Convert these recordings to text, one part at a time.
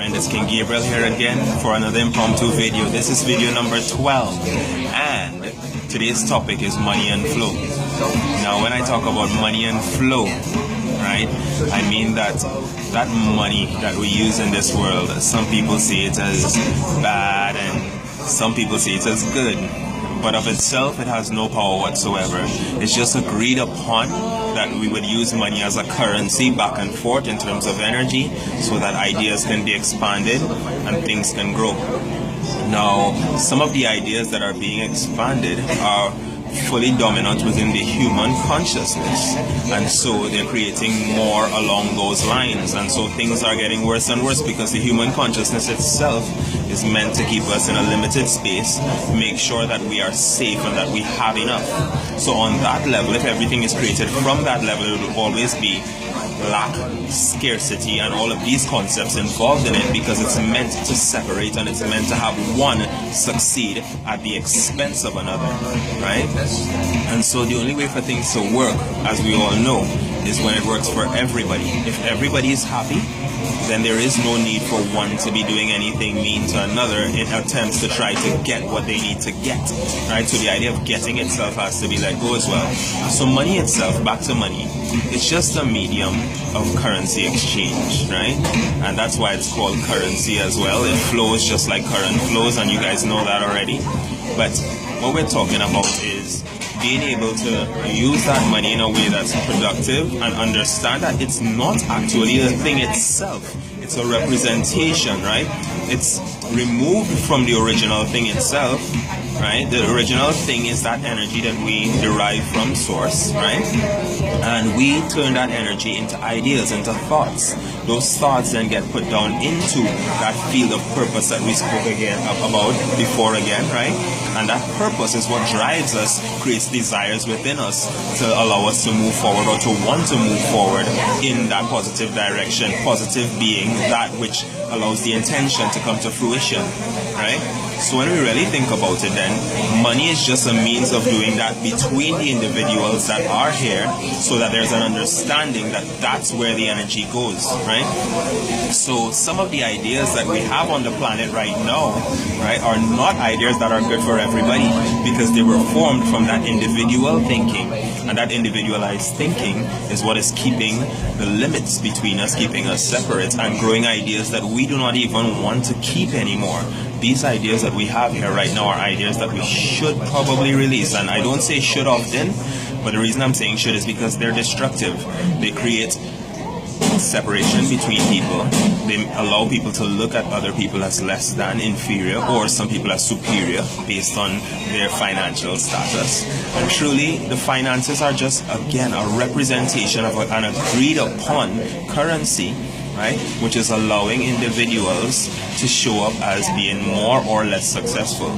friend, it's King Gabriel here again for another impromptu video. This is video number 12 and today's topic is money and flow. Now when I talk about money and flow, right, I mean that money that we use in this world, some people see it as bad and some people see it as good. But of itself, it has no power whatsoever. It's just agreed upon that we would use money as a currency back and forth in terms of energy so that ideas can be expanded and things can grow. Now, some of the ideas that are being expanded are fully dominant within the human consciousness, and so they're creating more along those lines, and so things are getting worse and worse because the human consciousness itself is meant to keep us in a limited space, make sure that we are safe and that we have enough. So on that level, if everything is created from that level, it will always be lack, scarcity, and all of these concepts involved in it, because it's meant to separate and it's meant to have one succeed at the expense of another, right? And so the only way for things to work, as we all know, is when it works for everybody. If everybody is happy, then there is no need for one to be doing anything mean to another in attempts to try to get what they need to get, right? So the idea of getting itself has to be let go as well. So money itself, back to money, it's just a medium of currency exchange, right? And that's why it's called currency as well. It flows just like current flows, and you guys know that already. But what we're talking about is being able to use that money in a way that's productive and understand that it's not actually the thing itself. It's a representation, right? It's removed from the original thing itself, right? The original thing is that energy that we derive from source, right? And we turn that energy into ideas, into thoughts. Those thoughts then get put down into that field of purpose that we spoke about before again, right? And that purpose is what drives us, creates desires within us to allow us to move forward or to want to move forward in that positive direction. Positive being that which allows the intention to come to fruition, right? So when we really think about it, then money is just a means of doing that between the individuals that are here, so that there's an understanding that that's where the energy goes, right? So some of the ideas that we have on the planet right now, right, are not ideas that are good for everybody, because they were formed from that individual thinking, and that individualized thinking is what is keeping the limits between us, keeping us separate, and growing ideas that we do not even want to keep anymore. These ideas that we have here right now are ideas that we should probably release. And I don't say should often, but the reason I'm saying should is because they're destructive. They create separation between people. They allow people to look at other people as less than, inferior, or some people as superior based on their financial status. And truly, the finances are just, again, a representation of an agreed upon currency, right, which is allowing individuals to show up as being more or less successful.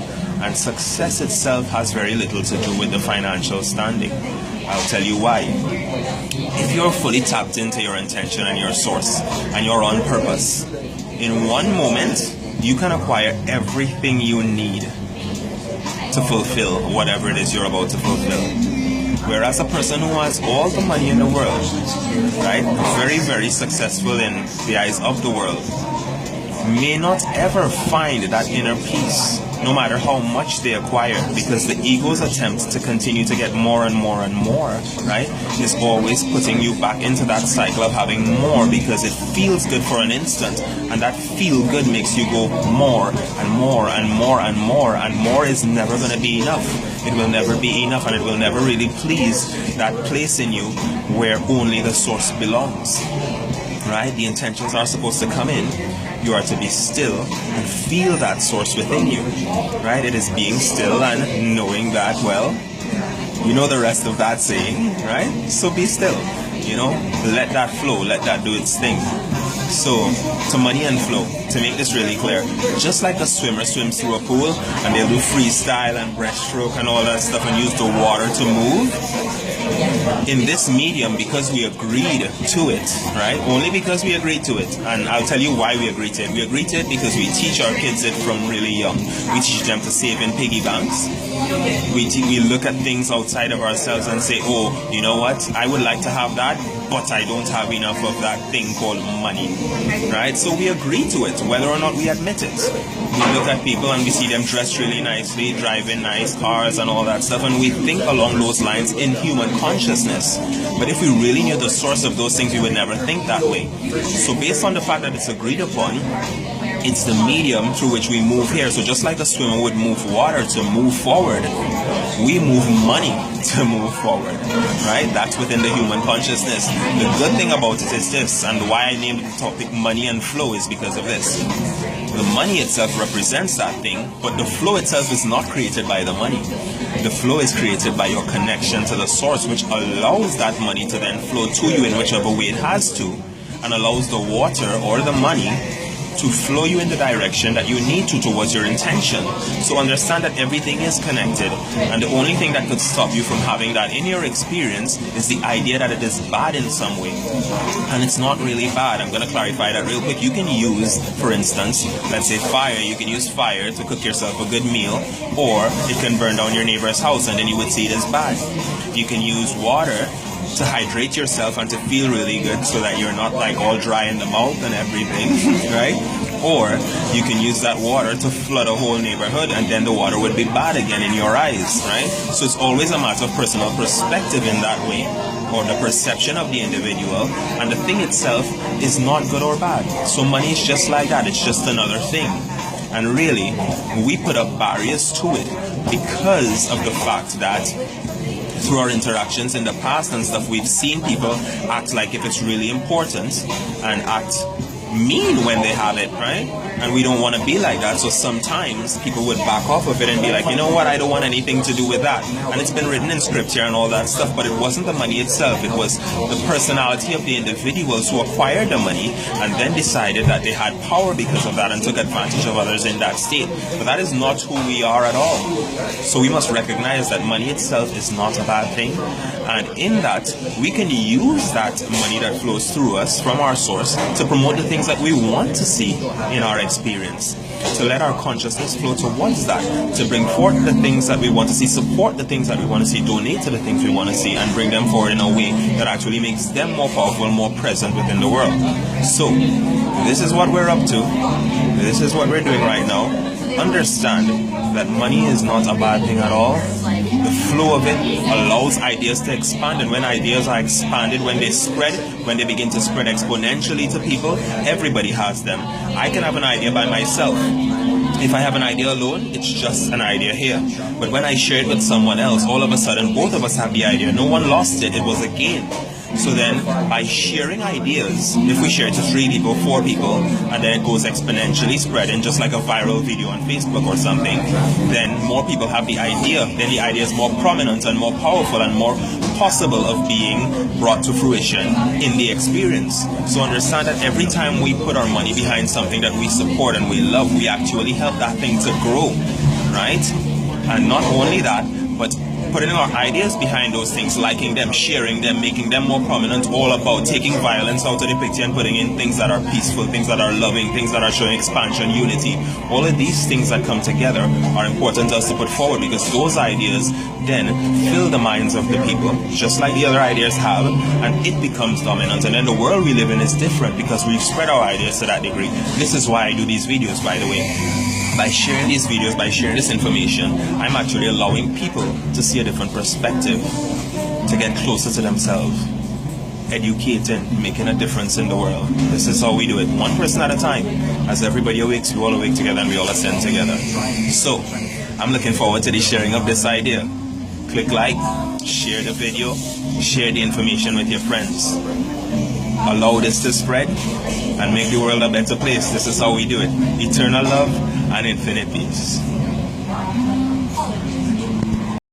And success itself has very little to do with the financial standing. I'll tell you why. If you're fully tapped into your intention and your source and you're on purpose, in one moment you can acquire everything you need to fulfill whatever it is you're about to fulfill. Whereas a person who has all the money in the world, right, very, very successful in the eyes of the world, may not ever find that inner peace, no matter how much they acquire, because the ego's attempt to continue to get more and more and more, right, is always putting you back into that cycle of having more, because it feels good for an instant, and that feel good makes you go more and more and more and more, and more is never going to be enough. It will never be enough, and it will never really please that place in you where only the source belongs, right? The intentions are supposed to come in. You are to be still and feel that source within you, right? It is being still and knowing that, well, you know the rest of that saying, right? So be still, you know, let that flow, let that do its thing. So, to money and flow, to make this really clear, just like a swimmer swims through a pool and they'll do freestyle and breaststroke and all that stuff and use the water to move, in this medium, because we agreed to it, right? Only because we agreed to it. And I'll tell you why we agreed to it. We agreed to it because we teach our kids it from really young. We teach them to save in piggy banks. We look at things outside of ourselves and say, oh, you know what? I would like to have that, but I don't have enough of that thing called money. right? So we agree to it, whether or not we admit it. We look at people and we see them dressed really nicely, driving nice cars and all that stuff, and we think along those lines in human consciousness. But if we really knew the source of those things, we would never think that way. So based on the fact that it's agreed upon, it's the medium through which we move here. So just like a swimmer would move water to move forward, we move money to move forward, right? That's within the human consciousness. The good thing about it is this, and why I named the topic money and flow is because of this. The money itself represents that thing, but the flow itself is not created by the money. The flow is created by your connection to the source, which allows that money to then flow to you in whichever way it has to, and allows the water or the money to flow you in the direction that you need to towards your intention. So understand that everything is connected, and the only thing that could stop you from having that in your experience is the idea that it is bad in some way. And it's not really bad. I'm going to clarify that real quick. You can use, for instance, let's say fire. You can use fire to cook yourself a good meal, or it can burn down your neighbor's house and then you would see it as bad. You can use water to hydrate yourself and to feel really good so that you're not like all dry in the mouth and everything, right? Or you can use that water to flood a whole neighborhood and then the water would be bad again in your eyes, right? So it's always a matter of personal perspective in that way, or the perception of the individual, and the thing itself is not good or bad. So money is just like that, it's just another thing. And really, we put up barriers to it because of the fact that through our interactions in the past and stuff, we've seen people act like if it's really important and act mean when they have it, right? And we don't want to be like that. So sometimes people would back off of it and be like, you know what, I don't want anything to do with that. And it's been written in scripture and all that stuff, but it wasn't the money itself. It was the personality of the individuals who acquired the money and then decided that they had power because of that and took advantage of others in that state. But that is not who we are at all. So we must recognize that money itself is not a bad thing. And in that, we can use that money that flows through us from our source to promote the things that we want to see in our experience, to let our consciousness flow towards that, to bring forth the things that we want to see, support the things that we want to see, donate to the things we want to see, and bring them forward in a way that actually makes them more powerful, more present within the world. So, this is what we're up to. This is what we're doing right now. Understand that money is not a bad thing at all. The flow of it allows ideas to expand, and when ideas are expanded, when they spread, when they begin to spread exponentially to people, everybody has them. I can have an idea by myself. If I have an idea alone, it's just an idea here. But when I share it with someone else, all of a sudden both of us have the idea. No one lost it, it was a gain. So then, by sharing ideas, if we share it to 3 people, 4 people, and then it goes exponentially spreading, just like a viral video on Facebook or something, then more people have the idea. Then the idea is more prominent and more powerful and more possible of being brought to fruition in the experience. So understand that every time we put our money behind something that we support and we love, we actually help that thing to grow, right? And not only that, but putting our ideas behind those things, liking them, sharing them, making them more prominent, all about taking violence out of the picture and putting in things that are peaceful, things that are loving, things that are showing expansion, unity. All of these things that come together are important to us to put forward, because those ideas then fill the minds of the people, just like the other ideas have, and it becomes dominant. And then the world we live in is different because we've spread our ideas to that degree. This is why I do these videos, by the way. By sharing these videos, by sharing this information, I'm actually allowing people to see a different perspective, to get closer to themselves, educating, making a difference in the world. This is how we do it, one person at a time. As everybody awakes, we all awake together and we all ascend together. So, I'm looking forward to the sharing of this idea. Click like, share the video, share the information with your friends. Allow this to spread and make the world a better place. This is how we do it. Eternal love and infinite peace.